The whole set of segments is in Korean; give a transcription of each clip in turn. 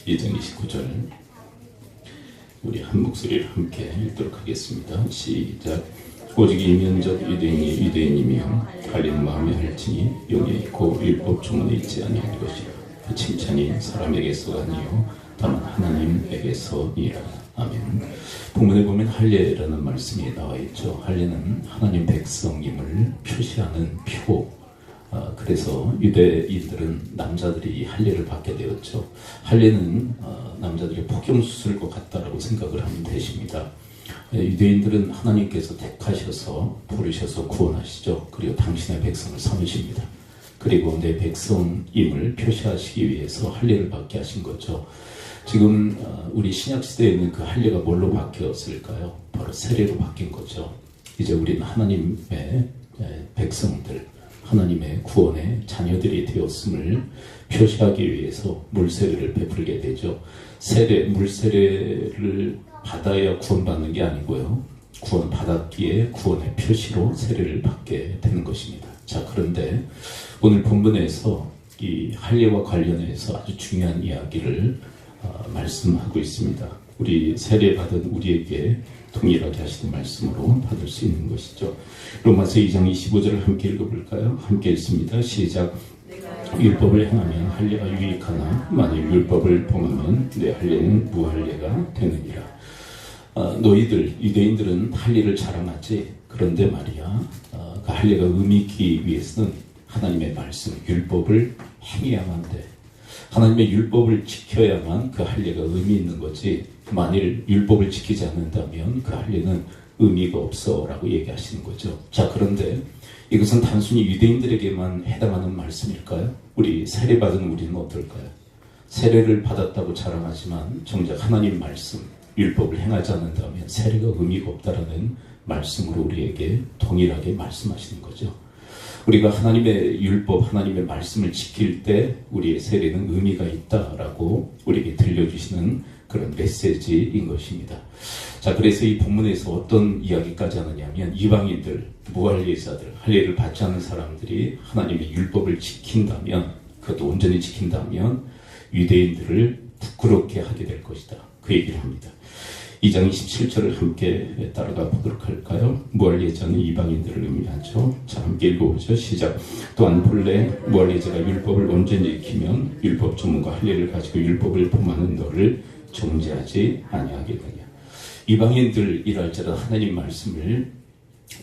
2장 29절 우리 한 목소리를 함께 읽도록 하겠습니다. 시작. 오직 이면적 유대인이 유대인이며 갈리는 마음에 할지니 여기 곧 율법 조문에 있지 아니할 것이라. 그 칭찬이 사람에게서가 아니요 다만 하나님에게서니라. 아멘. 본문에 보면 할례라는 말씀이 나와 있죠. 할례는 하나님 백성임을 표시하는 표. 그래서 유대인들은 남자들이 이 할례를 받게 되었죠. 할례는 남자들의 폭염수술과 같다라고 생각을 하면 되십니다. 유대인들은 하나님께서 택하셔서 부르셔서 구원하시죠. 그리고 당신의 백성을 삼으십니다. 그리고 내 백성임을 표시하시기 위해서 할례를 받게 하신 거죠. 지금 우리 신약시대에는 그 할례가 뭘로 바뀌었을까요? 바로 세례로 바뀐 거죠. 이제 우리는 하나님의 백성들, 하나님의 구원의 자녀들이 되었음을 표시하기 위해서 물세례를 베풀게 되죠. 물세례를 받아야 구원받는 게 아니고요. 구원받았기에 구원의 표시로 세례를 받게 되는 것입니다. 자, 그런데 오늘 본문에서 이 할례와 관련해서 아주 중요한 이야기를 말씀하고 있습니다. 우리 세례받은 우리에게 동일하게 하시는 말씀으로 받을 수 있는 것이죠. 로마서 2장 25절을 함께 읽어볼까요? 함께 읽습니다. 시작. 율법을 행하면 할례가 유익하나 만일 율법을 범하면 내 할례는 무할례가 되느니라. 너희들 유대인들은 할례를 자랑하지. 그런데 말이야, 그 할례가 의미 있기 위해서는 하나님의 말씀, 율법을 행해야만 돼. 하나님의 율법을 지켜야만 그 할례가 의미 있는 거지. 만일 율법을 지키지 않는다면 그 할례는 의미가 없어 라고 얘기하시는 거죠. 자, 그런데 이것은 단순히 유대인들에게만 해당하는 말씀일까요? 우리 세례받은 우리는 어떨까요? 세례를 받았다고 자랑하지만 정작 하나님 말씀, 율법을 행하지 않는다면 세례가 의미가 없다라는 말씀으로 우리에게 동일하게 말씀하시는 거죠. 우리가 하나님의 율법, 하나님의 말씀을 지킬 때 우리의 세례는 의미가 있다라고 우리에게 들려주시는 그런 메시지인 것입니다. 자, 그래서 이 본문에서 어떤 이야기까지 하느냐면 이방인들, 무할례자들, 할례를 받지 않는 사람들이 하나님의 율법을 지킨다면, 그것도 온전히 지킨다면 유대인들을 부끄럽게 하게 될 것이다. 그 얘기를 합니다. 2장 27절을 함께 따라가 보도록 할까요? 무할례자는 이방인들을 의미하죠. 자, 함께 읽어보죠. 시작. 또한 본래 무할례자가 율법을 온전히 지키면 율법 전문과 할례를 가지고 율법을 범하는 너를 정죄하지 아니하겠느냐. 이방인들이랄지라도 하나님 말씀을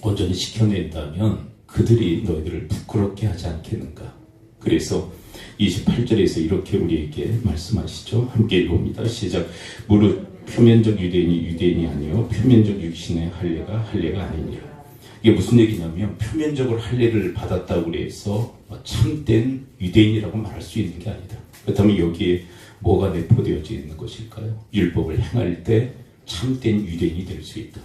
온전히 지켜낸다면 그들이 너희들을 부끄럽게 하지 않겠는가. 그래서 28절에서 이렇게 우리에게 말씀하시죠. 함께 읽어봅니다. 시작. 무릇 표면적 유대인이 아니요 표면적 육신의 할례가 아니니라. 이게 무슨 얘기냐면 표면적으로 할례를 받았다고 해서 참된 유대인이라고 말할 수 있는 게 아니다. 그렇다면 여기에 뭐가 내포되어져 있는 것일까요? 율법을 행할 때 참된 유대인이 될 수 있다.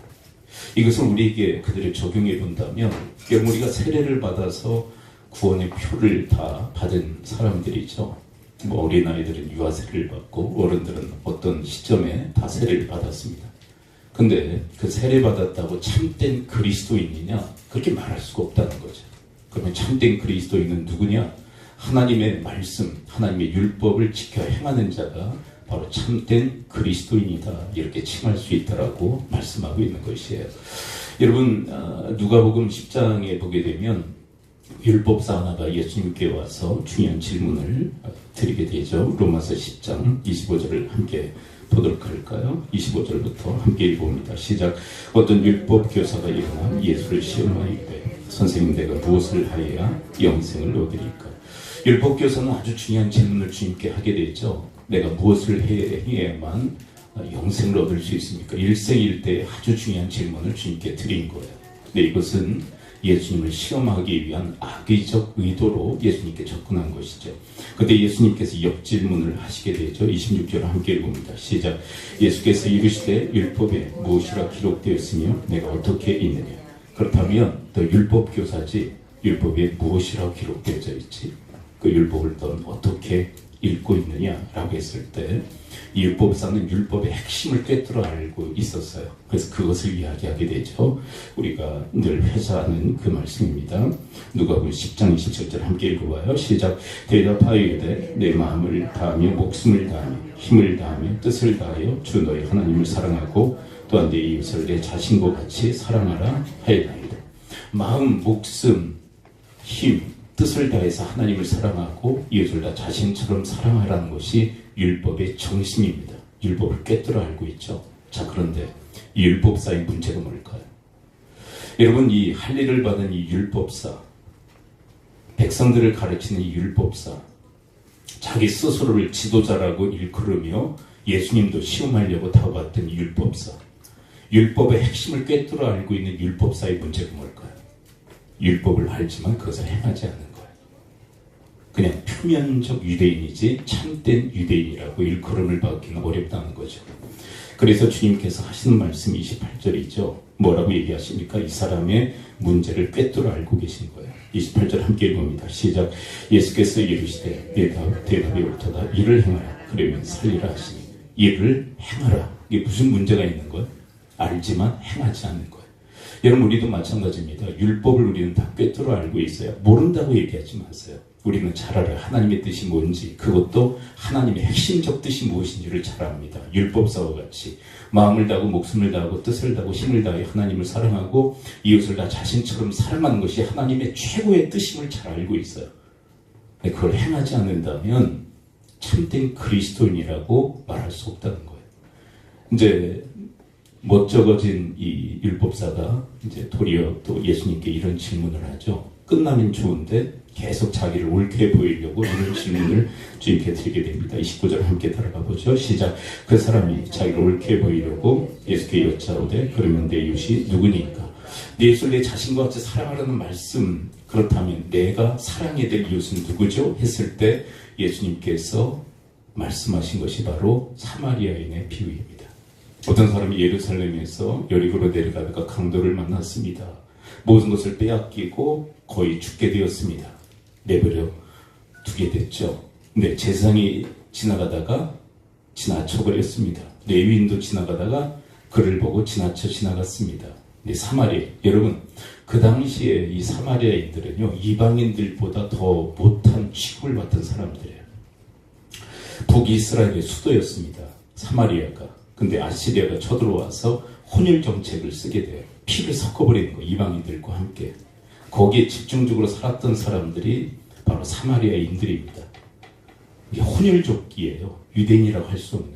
이것을 우리에게 그들을 적용해 본다면 결국 우리가 세례를 받아서 구원의 표를 다 받은 사람들이죠. 어린아이들은 유아세례를 받고 어른들은 어떤 시점에 다 세례를 받았습니다. 근데 그 세례 받았다고 참된 그리스도인이냐? 그렇게 말할 수가 없다는 거죠. 그러면 참된 그리스도인은 누구냐? 하나님의 말씀, 하나님의 율법을 지켜 행하는 자가 바로 참된 그리스도인이다. 이렇게 칭할 수 있다라고 말씀하고 있는 것이에요. 여러분, 누가복음 10장에 보게 되면 율법사 하나가 예수님께 와서 중요한 질문을 드리게 되죠. 로마서 10장 25절을 함께 보도록 할까요? 25절부터 함께 읽어봅니다. 시작. 어떤 율법 교사가 일어나 예수를 시험하여 이르되 선생님, 내가 무엇을 하여야 영생을 얻으리까? 율법 교사는 아주 중요한 질문을 주님께 하게 되죠. 내가 무엇을 해야만 영생을 얻을 수 있습니까? 일생일대에 아주 중요한 질문을 주님께 드린 거예요. 근데 이것은 예수님을 시험하기 위한 악의적 의도로 예수님께 접근한 것이죠. 그때 예수님께서 역질문을 하시게 되죠. 26절을 함께 읽습니다. 시작. 예수께서 이르시되 율법에 무엇이라 기록되었으며 내가 어떻게 있느냐. 그렇다면 너 율법 교사지 율법에 무엇이라 기록되어져 있지? 그 율법을 넌 어떻게 읽고 있느냐라고 했을 때 이 율법사는 율법의 핵심을 꿰뚫어 알고 있었어요. 그래서 그것을 이야기하게 되죠. 우리가 늘 회자하는 그 말씀입니다. 누가복음 10장 27절 함께 읽어봐요. 시작. 대답하여 이르되 내 마음을 다하며 목숨을 다하며 힘을 다하며 뜻을 다하여 주 너희 하나님을 사랑하고 또한 내 이웃을 내 자신과 같이 사랑하라 하였나이다. 마음, 목숨, 힘, 뜻을 다해서 하나님을 사랑하고 이웃을 다 자신처럼 사랑하라는 것이 율법의 정신입니다. 율법을 꿰뚫어 알고 있죠. 자, 그런데 이 율법사의 문제가 뭘까요? 여러분, 이 할례를 받은 이 율법사, 백성들을 가르치는 이 율법사, 자기 스스로를 지도자라고 일컬으며 예수님도 시험하려고 다가왔던 이 율법사, 율법의 핵심을 꿰뚫어 알고 있는 율법사의 문제가 뭘까요? 율법을 알지만 그것을 행하지 않는 거예요. 그냥 표면적 유대인이지 참된 유대인이라고 일컬음을 받기는 어렵다는 거죠. 그래서 주님께서 하시는 말씀 28절이죠. 뭐라고 얘기하십니까? 이 사람의 문제를 꿰뚫어 알고 계신 거예요. 28절 함께 읽어봅니다. 시작. 예수께서 이르시되 대답이 옳도다. 이를 행하라. 그러면 살리라 하시니 이를 행하라. 이게 무슨 문제가 있는 거예요? 알지만 행하지 않는 거예요. 여러분, 우리도 마찬가지입니다. 율법을 우리는 다 꿰뚫어 알고 있어요. 모른다고 얘기하지 마세요. 우리는 잘 알아요. 하나님의 뜻이 뭔지, 그것도 하나님의 핵심적 뜻이 무엇인지를 잘 압니다. 율법사와 같이 마음을 다하고 목숨을 다하고 뜻을 다하고 힘을 다해 하나님을 사랑하고 이웃을 다 자신처럼 사랑하는 것이 하나님의 최고의 뜻임을 잘 알고 있어요. 그걸 행하지 않는다면 참된 그리스도인이라고 말할 수 없다는 거예요. 이제 멋쩍어진 이 율법사가 이제 도리어 또 예수님께 이런 질문을 하죠. 끝나면 좋은데 계속 자기를 옳게 보이려고 이런 질문을 주님께 드리게 됩니다. 29절 함께 따라가 보죠. 시작. 그 사람이 자기를 옳게 보이려고 예수께 여짜오되 그러면 내 이웃이 누구니까? 내 이웃을 내 자신과 같이 사랑하라는 말씀, 그렇다면 내가 사랑해야 될 이웃은 누구죠? 했을 때 예수님께서 말씀하신 것이 바로 사마리아인의 비유입니다. 어떤 사람이 예루살렘에서 여리고로 내려가다가 강도를 만났습니다. 모든 것을 빼앗기고 거의 죽게 되었습니다. 내버려 두게 됐죠. 근데 제사장이 지나가다가 지나쳐버렸습니다. 레위인도 지나가다가 그를 보고 지나쳐 지나갔습니다. 근데 사마리아, 여러분, 그 당시에 이 사마리아인들은요, 이방인들보다 더 못한 취급을 받던 사람들이에요. 북이스라엘의 수도였습니다. 사마리아가. 근데 아시리아가 쳐들어와서 혼혈 정책을 쓰게 돼요. 피를 섞어버리는 거, 이방인들과 함께. 거기에 집중적으로 살았던 사람들이 바로 사마리아인들입니다. 이게 혼혈족이에요. 유대인이라고 할 수 없는.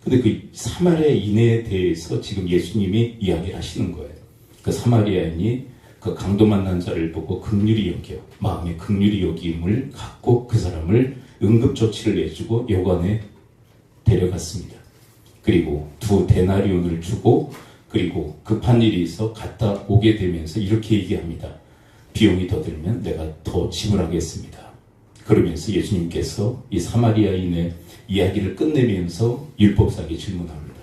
근데 그 사마리아인에 대해서 지금 예수님이 이야기를 하시는 거예요. 그 사마리아인이 그 강도 만난 자를 보고 긍휼히 여겨, 마음에 긍휼히 여김을 갖고 그 사람을 응급조치를 내주고 여관에 데려갔습니다. 그리고 2데나리온을 주고, 그리고 급한 일이 있어 갔다 오게 되면서 이렇게 얘기합니다. 비용이 더 들면 내가 더 지불하겠습니다. 그러면서 예수님께서 이 사마리아인의 이야기를 끝내면서 율법사에게 질문합니다.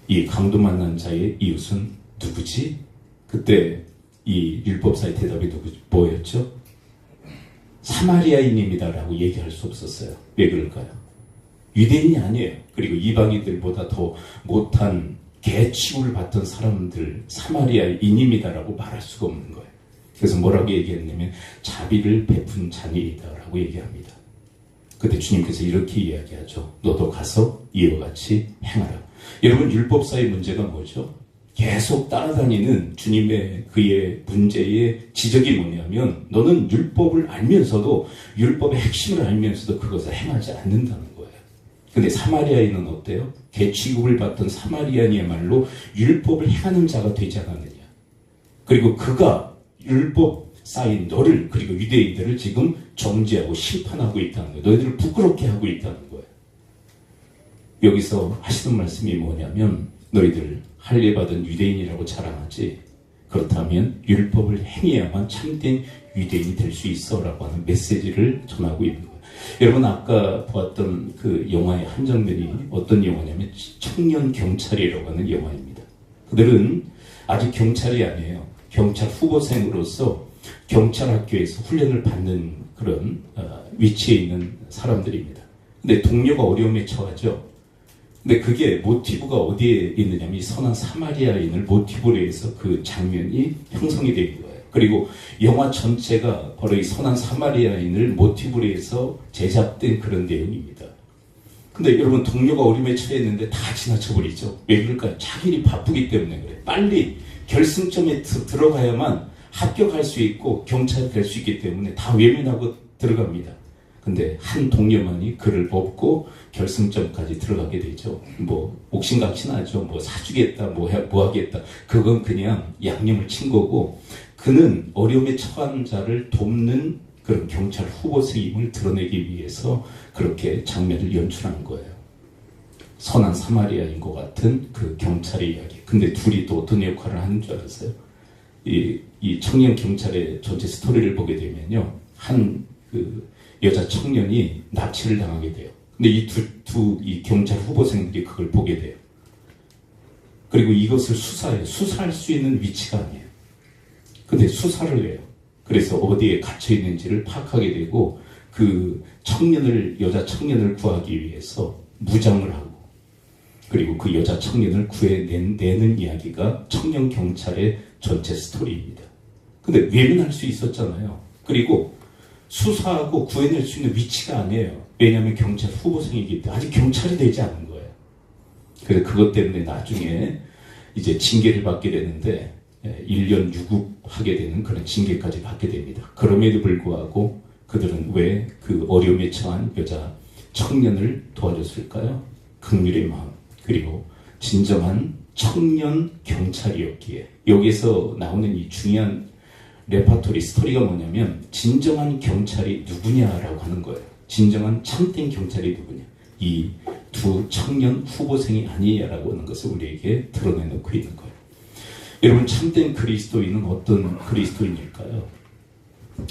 이 강도 만난 자의 이웃은 누구지? 그때 이 율법사의 대답이 뭐였죠? 사마리아인입니다라고 얘기할 수 없었어요. 왜 그럴까요? 유대인이 아니에요. 그리고 이방인들보다 더 못한 개 취급을 받던 사람들, 사마리아인입니다라고 말할 수가 없는 거예요. 그래서 뭐라고 얘기했냐면 자비를 베푼 자니이다라고 얘기합니다. 그때 주님께서 이렇게 이야기하죠. 너도 가서 이와 같이 행하라. 여러분, 율법사의 문제가 뭐죠? 계속 따라다니는 주님의 그의 문제의 지적이 뭐냐면 너는 율법을 알면서도 율법의 핵심을 알면서도 그것을 행하지 않는다는 거예요. 근데 사마리아인은 어때요? 개 취급을 받던 사마리아인이야말로 율법을 행하는 자가 되지 않았느냐. 그리고 그가 율법 쌓인 너를, 그리고 유대인들을 지금 정죄하고 심판하고 있다는 거예요. 너희들을 부끄럽게 하고 있다는 거예요. 여기서 하시는 말씀이 뭐냐면 너희들 할례 받은 유대인이라고 자랑하지, 그렇다면 율법을 행해야만 참된 유대인이 될 수 있어 라고 하는 메시지를 전하고 있는 거예요. 여러분, 아까 보았던 그 영화의 한 장면이 어떤 영화냐면 청년 경찰이라고 하는 영화입니다. 그들은 아직 경찰이 아니에요. 경찰 후보생으로서 경찰 학교에서 훈련을 받는 그런 위치에 있는 사람들입니다. 근데 동료가 어려움에 처하죠. 근데 그게 모티브가 어디에 있느냐면 이 선한 사마리아인을 모티브로 해서 그 장면이 형성이 되어 있는 거예요. 그리고 영화 전체가 바로 이 선한 사마리아인을 모티브로 해서 제작된 그런 내용입니다. 근데 여러분 동료가 어려움에 처했는데 다 지나쳐버리죠. 왜 그럴까요? 자기 바쁘기 때문에 그래요. 빨리 결승점에 들어가야만 합격할 수 있고 경찰이 될 수 있기 때문에 다 외면하고 들어갑니다. 근데 한 동료만이 그를 업고 결승점까지 들어가게 되죠. 뭐 옥신각신 하죠. 뭐 사주겠다, 뭐 하겠다. 그건 그냥 양념을 친 거고, 그는 어려움에 처한 자를 돕는 그런 경찰 후보생임을 드러내기 위해서 그렇게 장면을 연출한 거예요. 선한 사마리아인 것 같은 그 경찰의 이야기. 근데 둘이 또 어떤 역할을 하는 줄 알았어요? 이 청년 경찰의 전체 스토리를 보게 되면요, 한 그 여자 청년이 납치를 당하게 돼요. 근데 이 경찰 후보생들이 그걸 보게 돼요. 그리고 이것을 수사해요. 수사할 수 있는 위치가 아니에요. 근데 수사를 해요. 그래서 어디에 갇혀 있는지를 파악하게 되고, 그 여자 청년을 구하기 위해서 무장을 하고, 그리고 그 여자 청년을 구해내는 이야기가 청년 경찰의 전체 스토리입니다. 근데 외면할 수 있었잖아요. 그리고 수사하고 구해낼 수 있는 위치가 아니에요. 왜냐하면 경찰 후보생이기 때문에 아직 경찰이 되지 않은 거예요. 그래서 그것 때문에 나중에 이제 징계를 받게 되는데 1년 유급하게 되는 그런 징계까지 받게 됩니다. 그럼에도 불구하고 그들은 왜 그 어려움에 처한 여자 청년을 도와줬을까요? 긍휼의 마음, 그리고 진정한 청년 경찰이었기에. 여기서 나오는 이 중요한 레파토리 스토리가 뭐냐면, 진정한 경찰이 누구냐라고 하는 거예요. 진정한 참된 경찰이 누구냐. 이 두 청년 후보생이 아니냐라고 하는 것을 우리에게 드러내놓고 있는 거예요. 여러분, 참된 그리스도인은 어떤 그리스도인일까요?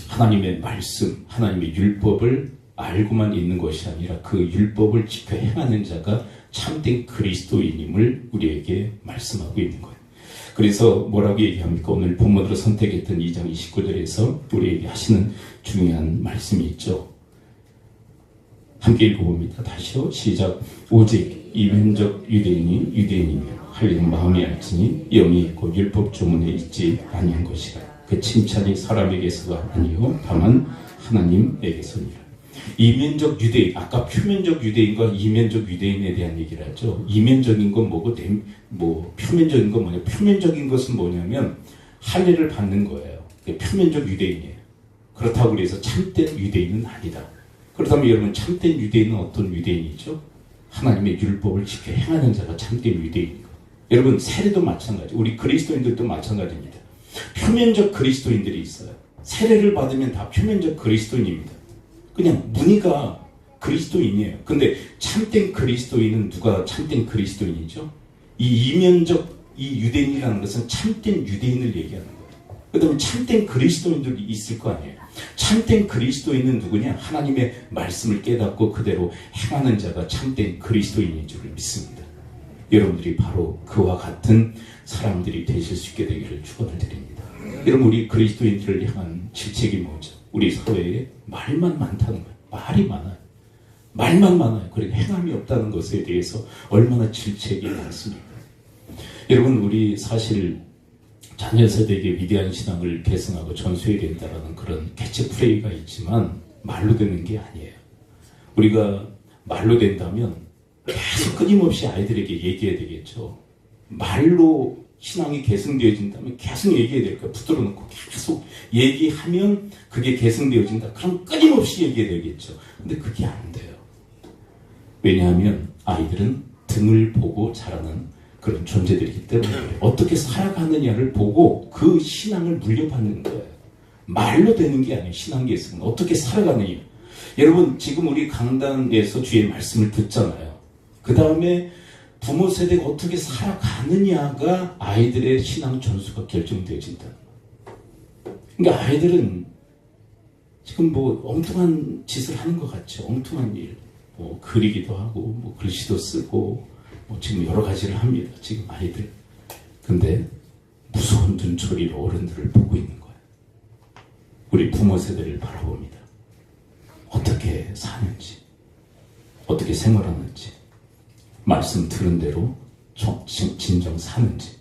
하나님의 말씀, 하나님의 율법을 알고만 있는 것이 아니라 그 율법을 지켜 행하는 자가 참된 그리스도인임을 우리에게 말씀하고 있는 거예요. 그래서 뭐라고 얘기합니까? 오늘 본문으로 선택했던 2장 29절에서 우리에게 하시는 중요한 말씀이 있죠. 함께 읽어봅니다. 다시요. 시작. 오직 이면적 유대인이 유대인이며 하려는 마음이 알지니 영이 있고 율법 조문에 있지 아니한 것이라. 그 칭찬이 사람에게서가 아니요 다만 하나님에게서니라. 이면적 유대인, 아까 표면적 유대인과 이면적 유대인에 대한 얘기를 하죠. 이면적인 건 뭐고, 표면적인 건 뭐냐? 표면적인 것은 뭐냐면 할례를 받는 거예요. 표면적 유대인이에요. 그렇다고 해서 참된 유대인은 아니다. 그렇다면 여러분, 참된 유대인은 어떤 유대인이죠? 하나님의 율법을 지켜 행하는 자가 참된 유대인이고, 여러분 세례도 마찬가지, 우리 그리스도인들도 마찬가지입니다. 표면적 그리스도인들이 있어요. 세례를 받으면 다 표면적 그리스도인입니다. 그냥 무늬가 그리스도인이에요. 근데 참된 그리스도인은 누가 참된 그리스도인이죠? 이 이면적 이 유대인이라는 것은 참된 유대인을 얘기하는 거예요. 그 다음에 참된 그리스도인들이 있을 거 아니에요. 참된 그리스도인은 누구냐? 하나님의 말씀을 깨닫고 그대로 행하는 자가 참된 그리스도인인 줄을 믿습니다. 여러분들이 바로 그와 같은 사람들이 되실 수 있게 되기를 축원을 드립니다. 여러분, 우리 그리스도인들을 향한 질책이 뭐죠? 우리 사회에 말만 많다는 거예요. 말이 많아요. 말만 많아요. 그리고 행함이 없다는 것에 대해서 얼마나 질책이 많습니까? 여러분, 우리 사실 자녀 세대에게 위대한 신앙을 계승하고 전수해야 된다는 그런 캐치프레이가 있지만 말로 되는 게 아니에요. 우리가 말로 된다면 계속 끊임없이 아이들에게 얘기해야 되겠죠. 말로 신앙이 계승되어진다면 계속 얘기해야 될 거야. 붙들어 놓고 계속 얘기하면 그게 계승되어진다. 그럼 끊임없이 얘기해야 되겠죠. 근데 그게 안 돼요. 왜냐하면 아이들은 등을 보고 자라는 그런 존재들이기 때문에 어떻게 살아가느냐를 보고 그 신앙을 물려받는 거예요. 말로 되는 게 아니에요. 신앙 계승은 어떻게 살아가느냐. 여러분, 지금 우리 강단에서 주의 말씀을 듣잖아요. 그 다음에 부모 세대가 어떻게 살아가느냐가 아이들의 신앙 전수가 결정되어진다. 그러니까 아이들은 지금 뭐 엉뚱한 짓을 하는 것 같죠. 엉뚱한 일. 뭐 그리기도 하고, 뭐 글씨도 쓰고, 뭐 지금 여러 가지를 합니다. 지금 아이들. 근데 무서운 눈초리로 어른들을 보고 있는 거예요. 우리 부모 세대를 바라봅니다. 어떻게 어떻게 사는지, 어떻게 생활하는지, 말씀 들은 대로 진정 사는지.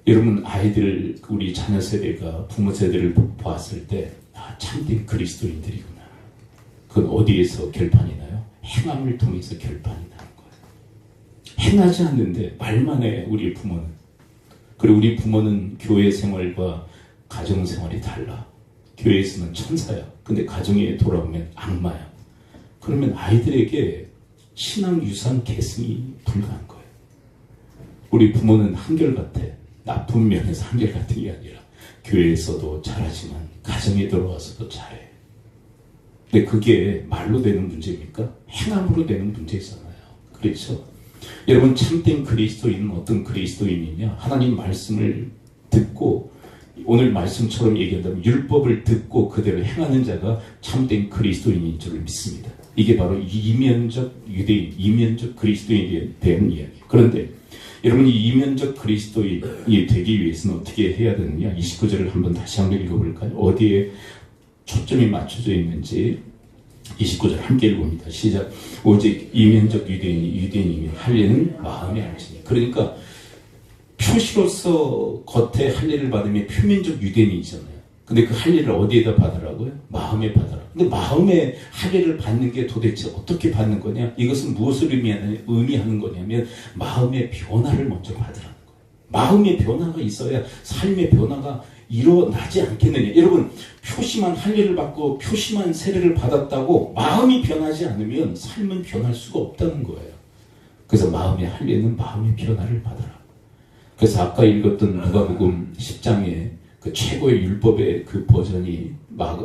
여러분, 아이들, 우리 자녀 세대가 부모 세대를 보았을 때 참된 그리스도인들이구나. 그건 어디에서 결판이 나요? 행함을 통해서 결판이 나는 거예요. 행하지 않는데 말만 해, 우리 부모는. 그리고 우리 부모는 교회 생활과 가정 생활이 달라. 교회에서는 천사야. 근데 가정에 돌아오면 악마야. 그러면 아이들에게 신앙 유산 계승이 불가한 거예요. 우리 부모는 한결같아. 나쁜 면에서 한결같은 게 아니라 교회에서도 잘하지만 가정에 들어와서도 잘해. 근데 그게 말로 되는 문제입니까? 행함으로 되는 문제잖아요. 그렇죠? 여러분, 참된 그리스도인은 어떤 그리스도인이냐? 하나님 말씀을 듣고, 오늘 말씀처럼 얘기한다면 율법을 듣고 그대로 행하는 자가 참된 그리스도인인 줄을 믿습니다. 이게 바로 이면적 유대인, 이면적 그리스도인에 대한 이야기예요. 그런데 여러분이 이면적 그리스도인이 되기 위해서는 어떻게 해야 되느냐? 29절을 한번 다시 한번 읽어볼까요? 어디에 초점이 맞춰져 있는지 29절 함께 읽어봅니다. 시작. 오직 이면적 유대인이 할례는 마음에 알지니. 그러니까 표시로서 겉에 할례를 받으면 표면적 유대인이잖아요. 근데 그 할례를 어디에다 받으라고요? 마음에 받으라. 근데 마음에 할례를 받는 게 도대체 어떻게 받는 거냐? 이것은 무엇을 의미하는 거냐면 마음의 변화를 먼저 받으라는 거예요. 마음의 변화가 있어야 삶의 변화가 일어나지 않겠느냐. 여러분, 표시만 할례를 받고 표시만 세례를 받았다고 마음이 변하지 않으면 삶은 변할 수가 없다는 거예요. 그래서 마음의 할례는 마음의 변화를 받아라. 그래서 아까 읽었던 누가복음 10장에 그 최고의 율법의 그 버전이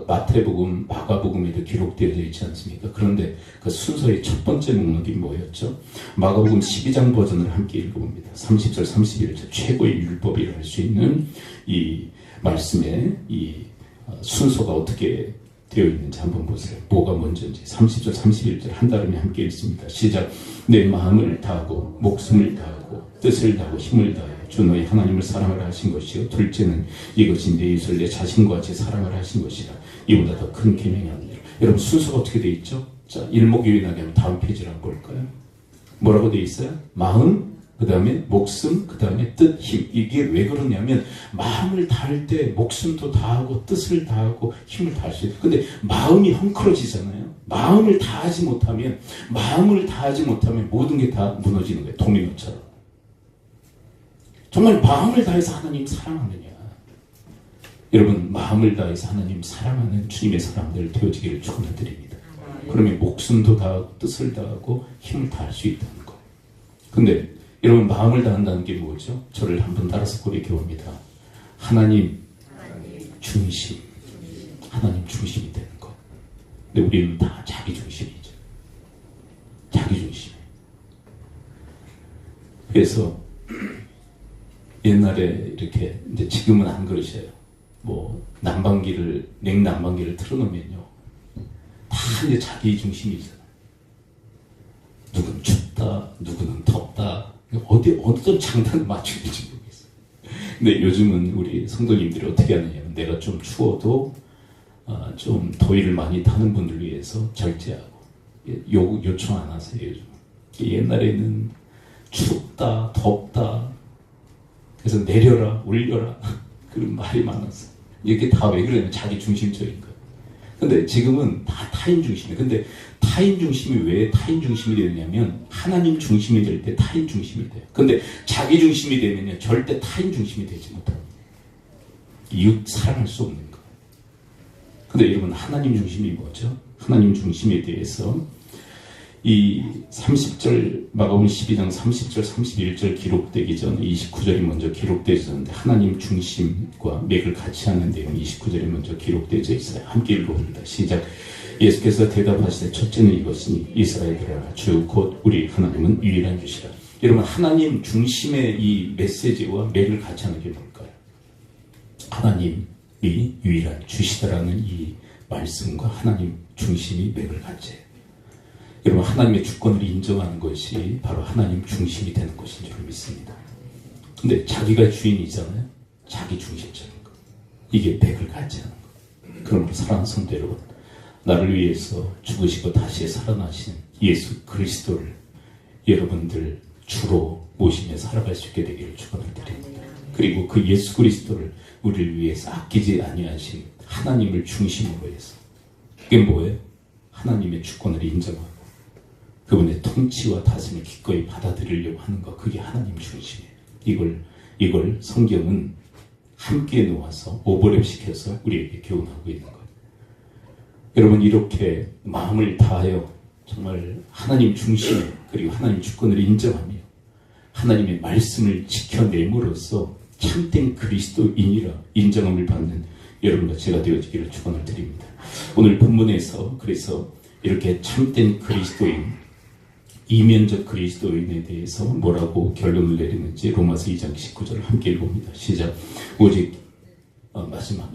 마태복음, 마가복음에도 기록되어 있지 않습니까? 그런데 그 순서의 첫 번째 목록이 뭐였죠? 마가복음 12장 버전을 함께 읽어봅니다. 30절, 31절 최고의 율법이라 할 수 있는 이 말씀의 이 순서가 어떻게 되어 있는지 한번 보세요. 뭐가 먼저인지. 30절, 31절 한다름에 함께 읽습니다. 시작. 내 마음을 다하고 목숨을 다하고 뜻을 다하고 힘을 다하여 주 너희 하나님을 사랑하라 하신 것이요. 둘째는 이것이 내 이웃을 내 자신과 같이 사랑하라 하신 것이라. 이보다 더 큰 계명이 아니라. 여러분, 순서가 어떻게 되어 있죠? 자, 일목요연하게 하면 다음 페이지를 한번 볼까요? 뭐라고 되어 있어요? 마음, 그 다음에 목숨, 그 다음에 뜻, 힘. 이게 왜 그러냐면 마음을 다할 때 목숨도 다하고 뜻을 다하고 힘을 다할 수 있어요. 근데 마음이 헝클어지잖아요. 마음을 다하지 못하면 모든 게 다 무너지는 거예요. 도미노처럼. 정말 마음을 다해서 하나님 사랑하느냐. 여러분, 마음을 다해서 하나님 사랑하는 주님의 사람들 되어지기를 축원드립니다. 그러면 목숨도 다하고 뜻을 다하고 힘을 다할 수 있다는 거예요. 근데 여러분, 마음을 다한다는 게 뭐죠? 저를 한번 따라서 고백해봅니다. 하나님 중심, 하나님 중심이 되는 거. 근데 우리는 다 자기 중심이죠. 자기 중심. 그래서 옛날에 이렇게, 이제 지금은 안 그러셔요. 뭐 냉난방기를 틀어놓으면요, 다 이제 자기 중심이잖아. 누구는 춥다, 누구는 덥다. 어떤 장단을 맞추는지 모르겠어요. 근데 요즘은 우리 성도님들이 어떻게 하느냐면, 내가 좀 추워도 좀 더위를 많이 타는 분들 위해서 절제하고 요청 안 하세요. 요즘. 옛날에는 춥다, 덥다, 그래서 내려라, 올려라 그런 말이 많았어. 이게 다 왜 그러냐면 자기 중심적인 거예요. 근데 지금은 다 타인 중심이에요. 근데 타인 중심이 왜 타인 중심이 되느냐면, 하나님 중심이 될 때 타인 중심이 돼요. 근데 자기 중심이 되면요, 절대 타인 중심이 되지 못합니다. 이웃 사랑할 수 없는 거예요. 근데 여러분, 하나님 중심이 뭐죠? 하나님 중심에 대해서 이 30절, 마가복음 12장 30절, 31절 기록되기 전에 29절이 먼저 기록되었는데, 하나님 중심과 맥을 같이 하는 내용 29절이 먼저 기록되어 있어요. 함께 읽어봅니다. 시작. 예수께서 대답하시되 첫째는 이것이니 이스라엘들아 주 곧 우리 하나님은 유일한 주시라. 여러분, 하나님 중심의 이 메시지와 맥을 같이 하는 게 뭘까요? 하나님이 유일한 주시다라는 이 말씀과 하나님 중심이 맥을 같이 해요. 여러분, 하나님의 주권을 인정하는 것이 바로 하나님 중심이 되는 것인 줄 믿습니다. 근데 자기가 주인이잖아요. 자기 중심적인 거. 이게 맥을 같이 하는 거. 그러므로 사랑하는 성도 여러분, 나를 위해서 죽으시고 다시 살아나신 예수 그리스도를 여러분들 주로 모시며 살아갈 수 있게 되기를 축원을 드립니다. 그리고 그 예수 그리스도를 우리를 위해서 아끼지 아니하신 하나님을 중심으로 해서, 그게 뭐예요? 하나님의 주권을 인정하고 그분의 통치와 다스림을 기꺼이 받아들이려고 하는 것, 그게 하나님 중심이에요. 이걸 성경은 함께 놓아서 오버랩시켜서 우리에게 교훈하고 있는 거예요. 여러분, 이렇게 마음을 다하여 정말 하나님 중심에, 그리고 하나님 주권을 인정하며 하나님의 말씀을 지켜냄으로써 참된 그리스도인이라 인정함을 받는 여러분과 제가 되어지기를 축원을 드립니다. 오늘 본문에서 그래서 이렇게 참된 그리스도인, 이면적 그리스도인에 대해서 뭐라고 결론을 내리는지 로마서 2장 19절을 함께 읽어봅니다. 시작. 오직 마지막.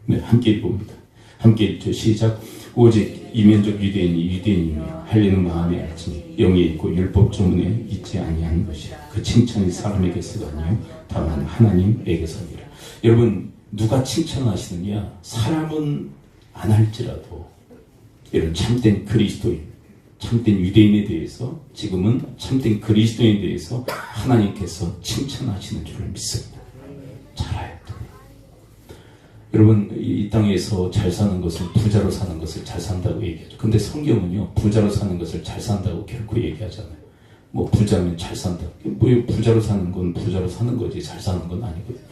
네, 함께 읽어봅니다. 함께 읽죠. 시작. 오직 이면적 유대인이 유대인이며 할례는 마음에 알지니 영에 있고 율법 조문에 있지 아니한 것이라. 그 칭찬이 사람에게서가 아니요 다만 하나님에게서니라. 여러분, 누가 칭찬하시느냐? 사람은 안 할지라도 이런 참된 그리스도인, 참된 유대인에 대해서, 지금은 참된 그리스도인에 대해서 하나님께서 칭찬하시는 줄을 믿습니다. 잘해요. 여러분, 이 땅에서 잘 사는 것은 부자로 사는 것을 잘 산다고 얘기하죠. 근데 성경은요, 부자로 사는 것을 잘 산다고 결코 얘기하잖아요. 뭐 부자면 잘 산다. 뭐 부자로 사는 건 부자로 사는 거지 잘 사는 건 아니거든요.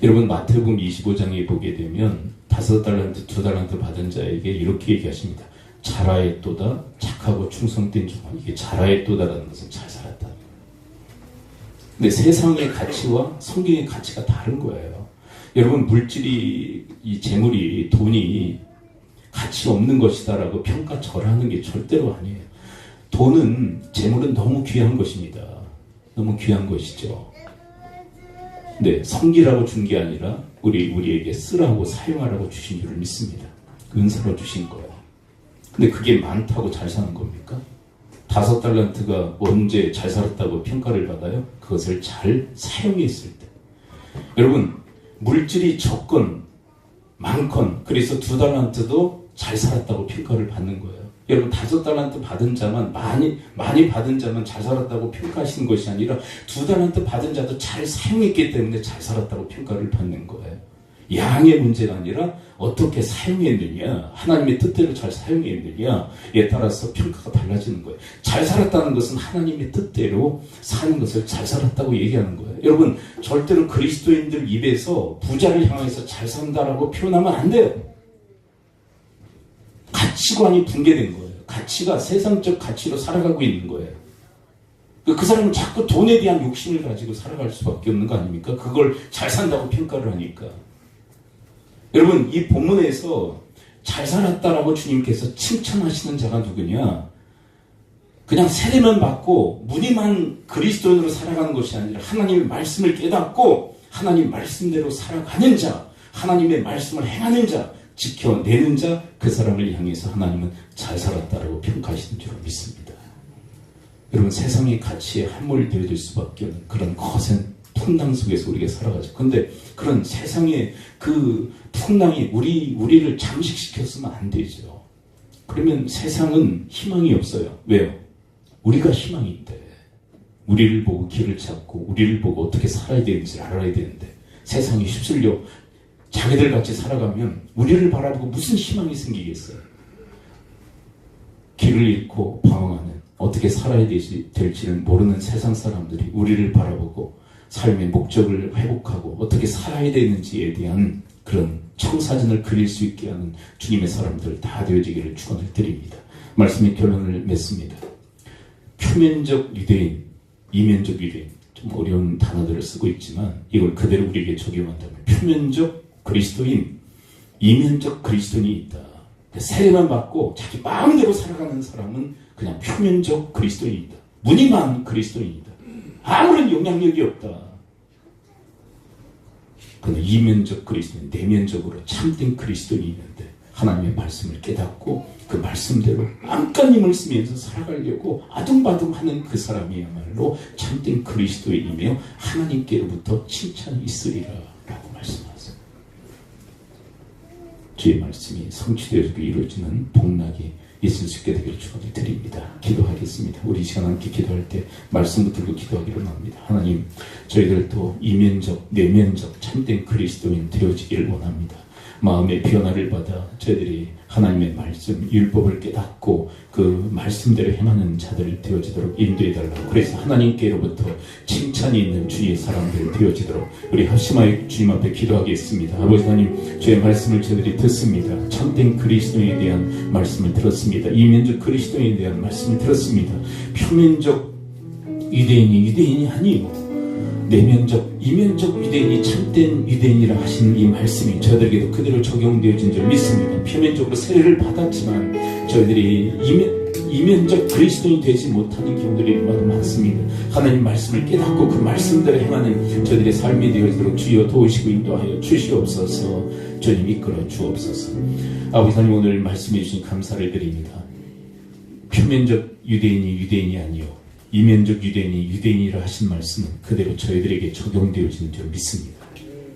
여러분, 마태복음 25장에 보게 되면 5달란트, 2달란트 받은 자에게 이렇게 얘기하십니다. 잘하였도다, 착하고 충성된 종아. 이게 잘하였도다라는 것은 잘 살았다. 근데 세상의 가치와 성경의 가치가 다른 거예요. 여러분, 물질이, 이 재물이, 돈이 가치 없는 것이다라고 평가절하는 게 절대로 아니에요. 돈은, 재물은 너무 귀한 것입니다. 너무 귀한 것이죠. 네, 성기라고 준 게 아니라 우리에게 쓰라고 사용하라고 주신 줄을 믿습니다. 은사로 주신 거예요. 근데 그게 많다고 잘 사는 겁니까? 5달란트가 언제 잘 살았다고 평가를 받아요? 그것을 잘 사용했을 때. 여러분, 물질이 적건 많건 그래서 2달란트도 잘 살았다고 평가를 받는 거예요. 여러분, 5달란트 받은 자만, 많이 받은 자만 잘 살았다고 평가하시는 것이 아니라 2달란트 받은 자도 잘 사용했기 때문에 잘 살았다고 평가를 받는 거예요. 양의 문제가 아니라 어떻게 사용했느냐, 하나님의 뜻대로 잘 사용했느냐에 따라서 평가가 달라지는 거예요. 잘 살았다는 것은 하나님의 뜻대로 사는 것을 잘 살았다고 얘기하는 거예요. 여러분, 절대로 그리스도인들 입에서 부자를 향해서 잘 산다라고 표현하면 안 돼요. 가치관이 붕괴된 거예요. 가치가 세상적 가치로 살아가고 있는 거예요. 그 사람은 자꾸 돈에 대한 욕심을 가지고 살아갈 수밖에 없는 거 아닙니까? 그걸 잘 산다고 평가를 하니까. 여러분, 이 본문에서 잘 살았다라고 주님께서 칭찬하시는 자가 누구냐? 그냥 세례만 받고 무늬만 그리스도인으로 살아가는 것이 아니라 하나님의 말씀을 깨닫고 하나님 말씀대로 살아가는 자, 하나님의 말씀을 행하는 자, 지켜내는 자, 그 사람을 향해서 하나님은 잘 살았다라고 평가하시는 줄 믿습니다. 여러분, 세상의 가치에 함몰되어질 수밖에 없는 그런 거센 풍랑 속에서 우리가 살아가죠. 근데 그런 세상의 그 풍랑이 우리를 잠식시켰으면 안 되죠. 그러면 세상은 희망이 없어요. 왜요? 우리가 희망인데, 우리를 보고 길을 찾고 우리를 보고 어떻게 살아야 되는지 알아야 되는데, 세상이 휩쓸려 자기들 같이 살아가면 우리를 바라보고 무슨 희망이 생기겠어요? 길을 잃고 방황하는, 어떻게 살아야 될지를 모르는 세상 사람들이 우리를 바라보고 삶의 목적을 회복하고 어떻게 살아야 되는지에 대한 그런 청사진을 그릴 수 있게 하는 주님의 사람들 다 되어지기를 축원을 드립니다. 말씀의 결론을 맺습니다. 표면적 유대인, 이면적 유대인, 좀 어려운 단어들을 쓰고 있지만 이걸 그대로 우리에게 적용한다면 표면적 그리스도인, 이면적 그리스도인이 있다. 세례만 받고 자기 마음대로 살아가는 사람은 그냥 표면적 그리스도인이다. 무늬만 그리스도인이다. 아무런 영향력이 없다. 근데 이면적 그리스도인, 내면적으로 참된 그리스도인이 있는데 하나님의 말씀을 깨닫고 그 말씀대로 안간힘을 쓰면서 살아가려고 아둥바둥하는 그 사람이야말로 참된 그리스도인이며 하나님께로부터 칭찬이 있으리라 라고 말씀하세요. 주의 말씀이 성취되어지고 이루어지는 복락이 있을 수 있게 되기를 축원을 드립니다. 기도하겠습니다. 우리 이 시간 함께 기도할 때 말씀 붙들고 기도하기로 합니다. 하나님, 저희들도 이면적 내면적 참된 그리스도인 되어지기를 원합니다. 마음의 변화를 받아 저희들이 하나님의 말씀, 율법을 깨닫고 그 말씀대로 행하는 자들 되어지도록 인도해달라고, 그래서 하나님께로부터 칭찬이 있는 주의 사람들 되어지도록 우리 합심하여 주님 앞에 기도하겠습니다. 아버지 하나님, 주의 말씀을 저희들이 듣습니다. 참된 그리스도인에 대한 말씀을 들었습니다. 이면적 그리스도인에 대한 말씀을 들었습니다. 표면적 유대인이 아니요, 내면적, 이면적 유대인이 참된 유대인이라 하신 이 말씀이 저희들에게도 그대로 적용되어진 줄 믿습니다. 표면적으로 세례를 받았지만 저희들이 이면적 그리스도인이 되지 못하는 경우들이 많습니다. 하나님 말씀을 깨닫고 그 말씀대로 행하는 저희들의 삶이 되어지도록 주여 도우시고 인도하여 주시옵소서. 주님 이끌어 주옵소서. 아버지 하나님, 오늘 말씀해 주신 감사를 드립니다. 표면적 유대인이 아니요, 이면적 유대인이 유대인이라 하신 말씀은 그대로 저희들에게 적용되어지는 줄 믿습니다.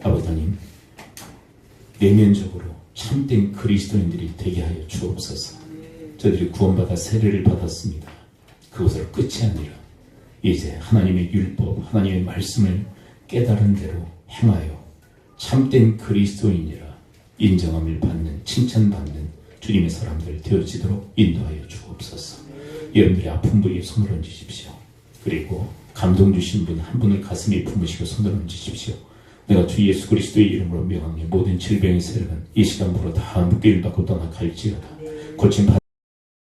아버지 하나님, 내면적으로 참된 그리스도인들이 되게 하여 주옵소서. 저희들이 구원받아 세례를 받았습니다. 그것으로 끝이 아니라 이제 하나님의 율법, 하나님의 말씀을 깨달은 대로 행하여 참된 그리스도인이라 인정함을 받는, 칭찬받는 주님의 사람들 되어지도록 인도하여 주옵소서. 여러분들의 아픈 부위에 손을 얹으십시오. 그리고 감동 주신 분 한 분을 가슴에 품으시고 손을 얹으십시오. 내가 주 예수 그리스도의 이름으로 명하니 모든 질병의 세력은 이 시간부로 다 묶임을 받고 떠나갈지어다. 고침